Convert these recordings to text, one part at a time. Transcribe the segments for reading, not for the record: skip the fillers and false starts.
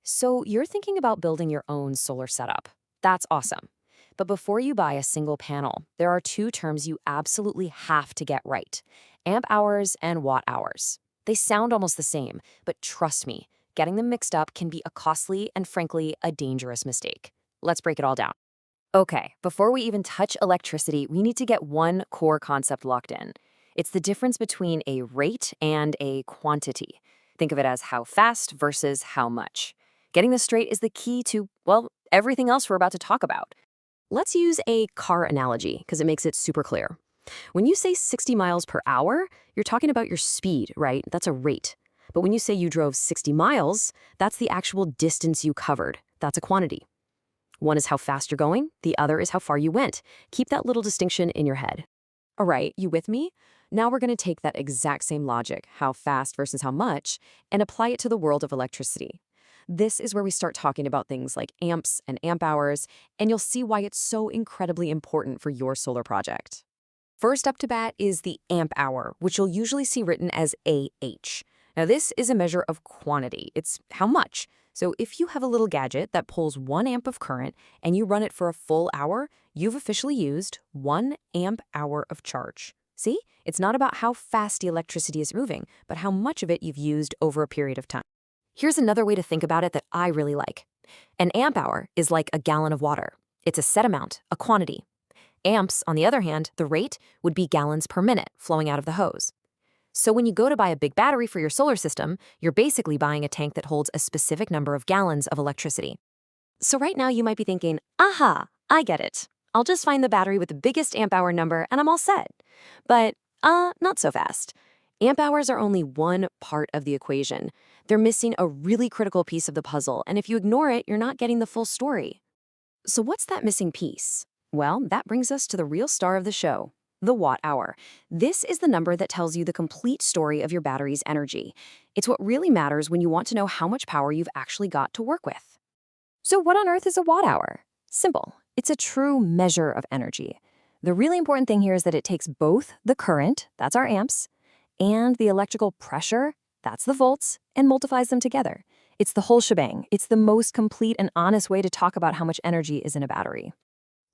So you're thinking about building your own solar setup. That's awesome. But before you buy a single panel, there are two terms you absolutely have to get right: amp hours and watt hours. They sound almost the same, but trust me, getting them mixed up can be a costly and frankly, a dangerous mistake. Let's break it all down. Okay, before we even touch electricity, we need to get one core concept locked in. It's the difference between a rate and a quantity. Think of it as how fast versus how much. Getting this straight is the key to, well, everything else we're about to talk about. Let's use a car analogy because it makes it super clear. When you say 60 miles per hour, you're talking about your speed, right? That's a rate. But when you say you drove 60 miles, that's the actual distance you covered. That's a quantity. One is how fast you're going, the other is how far you went. Keep that little distinction in your head. All right, you with me? Now we're going to take that exact same logic, how fast versus how much, and apply it to the world of electricity. This is where we start talking about things like amps and amp hours, and you'll see why it's so incredibly important for your solar project. First up to bat is the amp hour, which you'll usually see written as AH. Now this is a measure of quantity. It's how much. So if you have a little gadget that pulls 1 amp of current and you run it for a full hour, you've officially used 1 amp hour of charge. See? It's not about how fast the electricity is moving, but how much of it you've used over a period of time. Here's another way to think about it that I really like. An amp hour is like a gallon of water. It's a set amount, a quantity. Amps, on the other hand, the rate, would be gallons per minute flowing out of the hose. So when you go to buy a big battery for your solar system, you're basically buying a tank that holds a specific number of gallons of electricity. So right now you might be thinking, aha, I get it. I'll just find the battery with the biggest amp hour number and I'm all set. But, not so fast. Amp hours are only one part of the equation. They're missing a really critical piece of the puzzle, and if you ignore it, you're not getting the full story. So what's that missing piece? Well, that brings us to the real star of the show, the watt hour. This is the number that tells you the complete story of your battery's energy. It's what really matters when you want to know how much power you've actually got to work with. So what on earth is a watt hour? Simple. It's a true measure of energy. The really important thing here is that it takes both the current, that's our amps, and the electrical pressure, that's the volts, and multiplies them together. It's the whole shebang. It's the most complete and honest way to talk about how much energy is in a battery.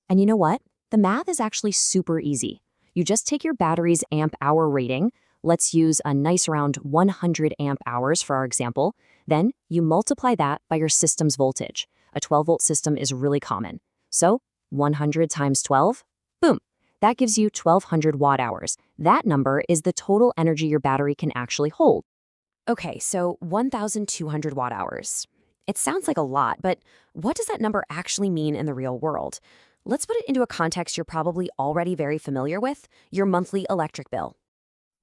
And you know what? The math is actually super easy. You just take your battery's amp hour rating, let's use a nice round 100 amp hours for our example, then you multiply that by your system's voltage. A 12-volt system is really common. So 100 times 12, boom, that gives you 1200 watt hours. That number is the total energy your battery can actually hold. Okay, so 1200 watt hours. It sounds like a lot, but what does that number actually mean in the real world? Let's put it into a context you're probably already very familiar with, your monthly electric bill.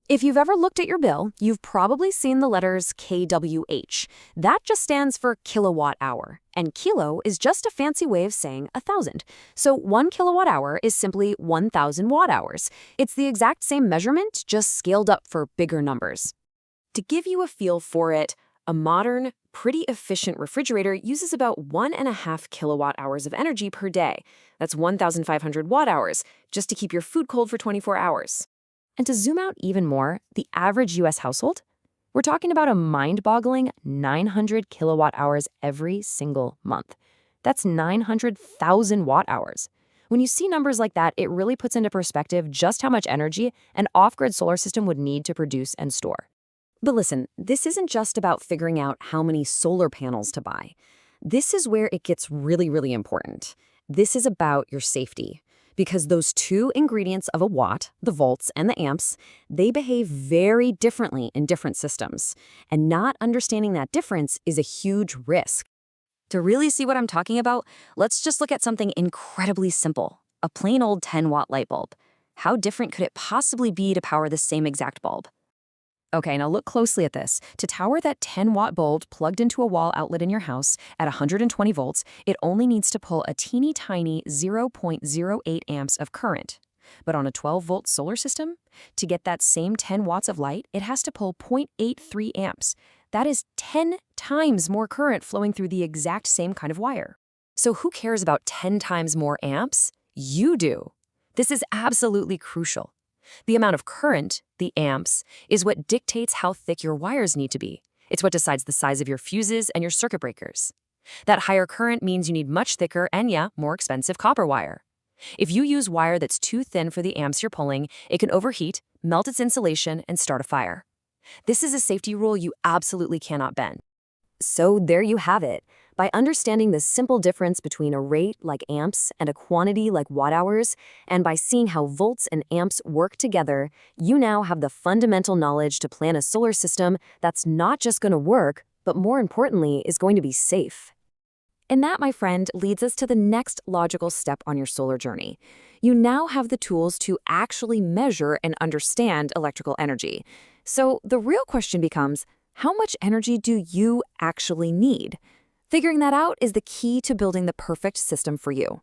If you've ever looked at your bill, you've probably seen the letters kWh. That just stands for kilowatt hour, and kilo is just a fancy way of saying 1,000. So 1 kilowatt hour is simply 1,000 watt hours. It's the exact same measurement, just scaled up for bigger numbers. To give you a feel for it, a modern, pretty efficient refrigerator uses about 1.5 kilowatt hours of energy per day. That's 1,500 watt hours, just to keep your food cold for 24 hours. And to zoom out even more, the average US household, we're talking about a mind-boggling 900 kilowatt hours every single month. That's 900,000 watt hours. When you see numbers like that, it really puts into perspective just how much energy an off-grid solar system would need to produce and store. But listen, this isn't just about figuring out how many solar panels to buy. This is where it gets really, really important. This is about your safety. Because those two ingredients of a watt, the volts and the amps, they behave very differently in different systems. And not understanding that difference is a huge risk. To really see what I'm talking about, let's just look at something incredibly simple, a plain old 10-watt light bulb. How different could it possibly be to power the same exact bulb? Okay, now look closely at this. To power that 10-watt bulb plugged into a wall outlet in your house at 120 volts, it only needs to pull a teeny tiny 0.08 amps of current. But on a 12-volt solar system, to get that same 10 watts of light, it has to pull 0.83 amps. That is 10 times more current flowing through the exact same kind of wire. So who cares about 10 times more amps? You do. This is absolutely crucial. The amount of current, the amps, is what dictates how thick your wires need to be. It's what decides the size of your fuses and your circuit breakers. That higher current means you need much thicker and, yeah, more expensive copper wire. If you use wire that's too thin for the amps you're pulling, it can overheat, melt its insulation, and start a fire. This is a safety rule you absolutely cannot bend. So there you have it. By understanding the simple difference between a rate like amps and a quantity like watt-hours, and by seeing how volts and amps work together, you now have the fundamental knowledge to plan a solar system that's not just going to work, but more importantly, is going to be safe. And that, my friend, leads us to the next logical step on your solar journey. You now have the tools to actually measure and understand electrical energy. So the real question becomes, how much energy do you actually need? Figuring that out is the key to building the perfect system for you.